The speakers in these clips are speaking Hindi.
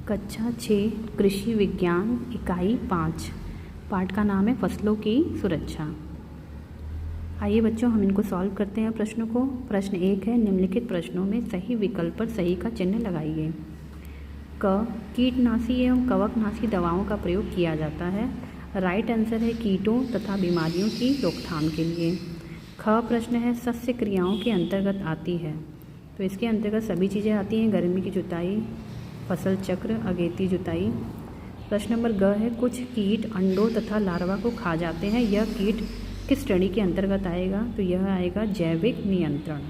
कक्षा 6 कृषि विज्ञान इकाई 5 पाठ का नाम है फसलों की सुरक्षा। आइए बच्चों हम इनको सॉल्व करते हैं प्रश्नों को। प्रश्न 1 है, निम्नलिखित प्रश्नों में सही विकल्प पर सही का चिन्ह लगाइए। क कीटनाशी एवं कवकनाशी दवाओं का प्रयोग किया जाता है। राइट आंसर है कीटों तथा बीमारियों की रोकथाम के लिए। ख प्रश्न है, शस्य क्रियाओं के अंतर्गत आती है, तो इसके अंतर्गत सभी चीज़ें आती हैं, गर्मी की जुताई, फसल चक्र, अगेती जुताई। प्रश्न नंबर ग है, कुछ कीट अंडों तथा लार्वा को खा जाते हैं, यह कीट किस श्रेणी के अंतर्गत आएगा, तो यह आएगा जैविक नियंत्रण।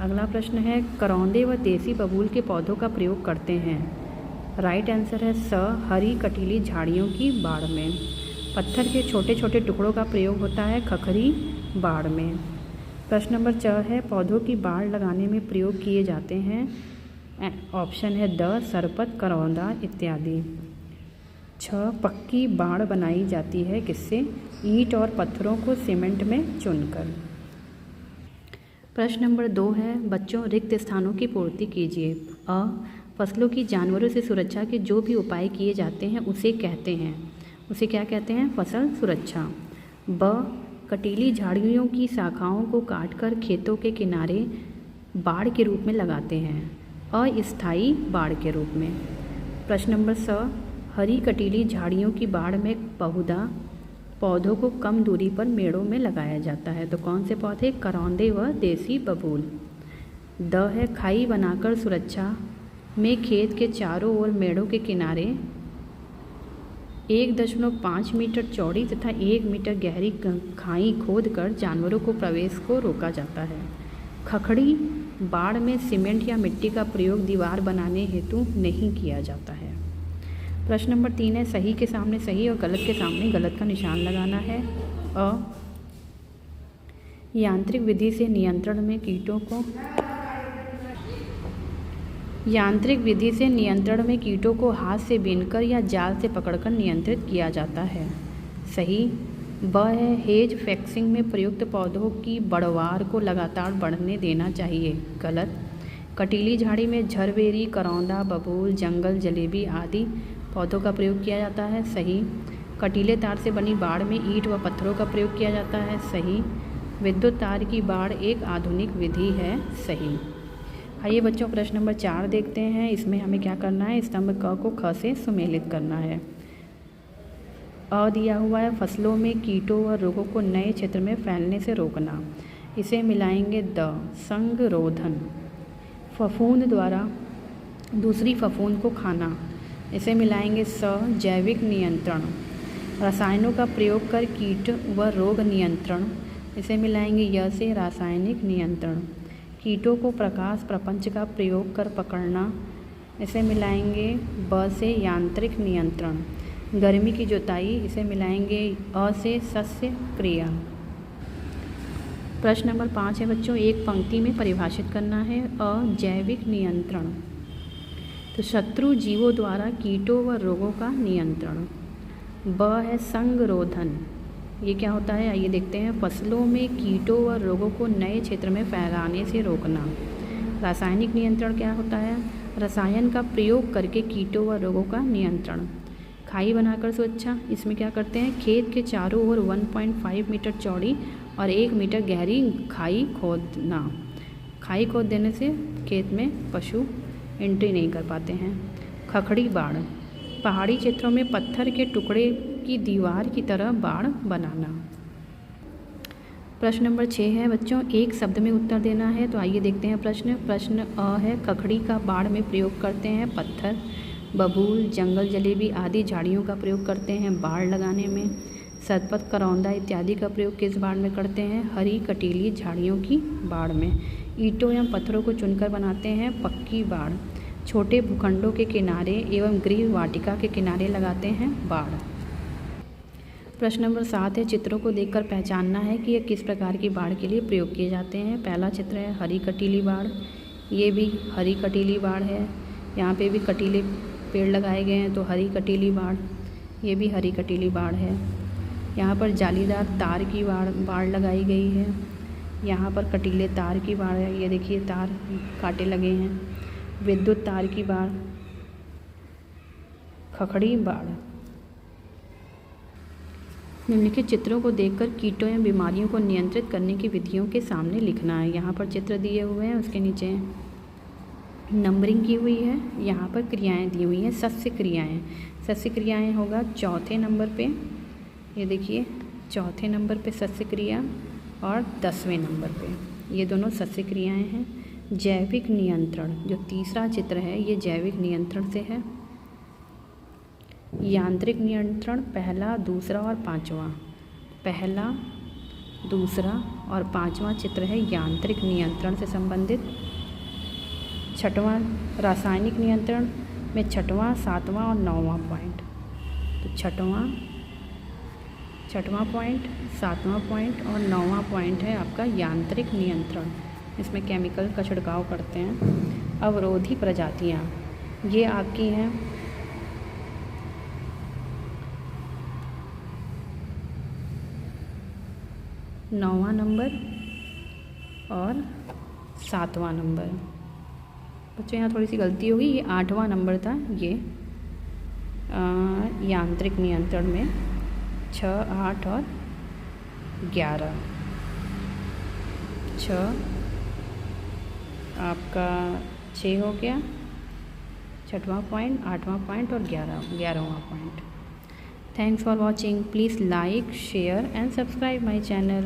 अगला प्रश्न है, करौंदे व देसी बबूल के पौधों का प्रयोग करते हैं। राइट आंसर है स हरी कटीली झाड़ियों की बाड़ में। पत्थर के छोटे छोटे टुकड़ों का प्रयोग होता है खखरी बाड़ में। प्रश्न नंबर च है, पौधों की बाड़ लगाने में प्रयोग किए जाते हैं। ऑप्शन है द सरपत, करौंदा इत्यादि। 6 पक्की बाड़ बनाई जाती है किससे, ईंट और पत्थरों को सीमेंट में चुनकर। प्रश्न नंबर 2 है, बच्चों रिक्त स्थानों की पूर्ति कीजिए। अ फसलों की जानवरों से सुरक्षा के जो भी उपाय किए जाते हैं उसे कहते हैं, उसे क्या कहते हैं, फसल सुरक्षा। ब कटीली झाड़ियों की शाखाओं को काटकर खेतों के किनारे बाड़ के रूप में लगाते हैं, अस्थायी बाड़ के रूप में। प्रश्न नंबर स हरी कटीली झाड़ियों की बाड़ में बहुधा पौधों को कम दूरी पर मेड़ों में लगाया जाता है, तो कौन से पौधे, करौंदे व देसी बबूल। द है, खाई बनाकर सुरक्षा में खेत के चारों ओर मेड़ों के किनारे 1.5 मीटर चौड़ी तथा 1 मीटर गहरी खाई खोदकर जानवरों को प्रवेश को रोका जाता है। खखड़ी बाड़ में सीमेंट या मिट्टी का प्रयोग दीवार बनाने हेतु नहीं किया जाता है। प्रश्न नंबर 3 है, सही के सामने सही और गलत के सामने गलत का निशान लगाना है। अ यांत्रिक विधि से नियंत्रण में कीटों को हाथ से बीनकर या जाल से पकड़कर नियंत्रित किया जाता है, सही। ब है, हेज फैक्सिंग में प्रयुक्त पौधों की बढ़वार को लगातार बढ़ने देना चाहिए, गलत। कटीली झाड़ी में झरबेरी, करौंदा, बबूल, जंगल जलेबी आदि पौधों का प्रयोग किया जाता है, सही। कटीले तार से बनी बाड़ में ईंट व पत्थरों का प्रयोग किया जाता है, सही। विद्युत तार की बाड़ एक आधुनिक विधि है, सही। आइए बच्चों प्रश्न नंबर 4 देखते हैं। इसमें हमें क्या करना है, स्तंभ क को ख से सुमेलित करना है। अ दिया हुआ है, फसलों में कीटों व रोगों को नए क्षेत्र में फैलने से रोकना, इसे मिलाएंगे द संगरोधन। फफूंद द्वारा दूसरी फफूंद को खाना, इसे मिलाएंगे स जैविक नियंत्रण। रसायनों का प्रयोग कर कीट व रोग नियंत्रण, इसे मिलाएंगे य से रासायनिक नियंत्रण। कीटों को प्रकाश प्रपंच का प्रयोग कर पकड़ना, इसे मिलाएंगे ब से यांत्रिक नियंत्रण। गर्मी की जुताई, इसे मिलाएंगे अ से सस्य क्रिया। प्रश्न नंबर 5 है बच्चों, एक पंक्ति में परिभाषित करना है अजैविक नियंत्रण, तो शत्रु जीवों द्वारा कीटों व रोगों का नियंत्रण। ब है संगरोधन, ये क्या होता है, आइए देखते हैं, फसलों में कीटों व रोगों को नए क्षेत्र में फैलाने से रोकना। रासायनिक नियंत्रण क्या होता है, रसायन का प्रयोग करके कीटों व रोगों का नियंत्रण। खाई बनाकर सुरक्षा, इसमें क्या करते हैं, खेत के चारों ओर 1.5 मीटर चौड़ी और 1 मीटर गहरी खाई खोदना। खाई खोद देने से खेत में पशु एंट्री नहीं कर पाते हैं। खखड़ी बाड़, पहाड़ी क्षेत्रों में पत्थर के टुकड़े की दीवार की तरह बाड़ बनाना। प्रश्न नंबर 6 है बच्चों, एक शब्द में उत्तर देना है, तो आइए देखते हैं प्रश्न अ है, खखड़ी का बाड़ में प्रयोग करते हैं, पत्थर, बबूल, जंगल जलेबी आदि झाड़ियों का प्रयोग करते हैं बाड़ लगाने में। सरपत, करौंदा इत्यादि का प्रयोग किस बाड़ में करते हैं, हरी कटीली झाड़ियों की बाड़ में। ईंटों या पत्थरों को चुनकर बनाते हैं पक्की बाड़। छोटे भूखंडों के किनारे एवं गृह वाटिका के किनारे लगाते हैं बाड़। प्रश्न नंबर 7 है, चित्रों को देखकर पहचानना है कि यह किस प्रकार की बाड़ के लिए प्रयोग किए जाते हैं। पहला चित्र है हरी कटीली बाड़, ये भी हरी कटीली बाड़ है, यहाँ पे भी कटीले पेड़ लगाए गए हैं तो हरी कटीली बाड़, ये भी हरी कटीली बाड़ है। यहाँ पर जालीदार तार की बाड़ लगाई गई है, यहाँ पर कटीले तार की बाड़ है, ये देखिए तार कांटे लगे हैं। विद्युत तार की बाड़, खखड़ी बाढ़। निम्नलिखित चित्रों को देखकर कीटों या बीमारियों को नियंत्रित करने की विधियों के सामने लिखना है। यहाँ पर चित्र दिए हुए हैं, उसके नीचे नंबरिंग की हुई है, यहाँ पर क्रियाएं दी हुई हैं, सस्य क्रियाएं। सस्य क्रियाएं होगा चौथे नंबर पे, ये देखिए चौथे नंबर पे सस्य क्रिया और 10वें नंबर पे, ये दोनों सस्य क्रियाएं हैं। जैविक नियंत्रण, जो तीसरा चित्र है ये जैविक नियंत्रण से है। यांत्रिक नियंत्रण पहला, दूसरा और पांचवा, पहला, दूसरा और पांचवा चित्र है यांत्रिक नियंत्रण से संबंधित। छठवां रासायनिक नियंत्रण में छठवां, सातवां और 9वां पॉइंट। तो छठवां पॉइंट, 7वां पॉइंट और 9वां पॉइंट है आपका यांत्रिक नियंत्रण। इसमें केमिकल का छिड़काव करते हैं। अवरोधी प्रजातियाँ, ये आपकी हैं नौवां नंबर और 7वां नंबर। बच्चों यहाँ थोड़ी सी गलती होगी, ये 8वां नंबर था। ये यांत्रिक नियंत्रण में 6, 8 और 11। 6 आपका 6 हो गया, 6वां पॉइंट, 8वां पॉइंट और 11वां point. Thanks for watching. Please like, share and subscribe my channel.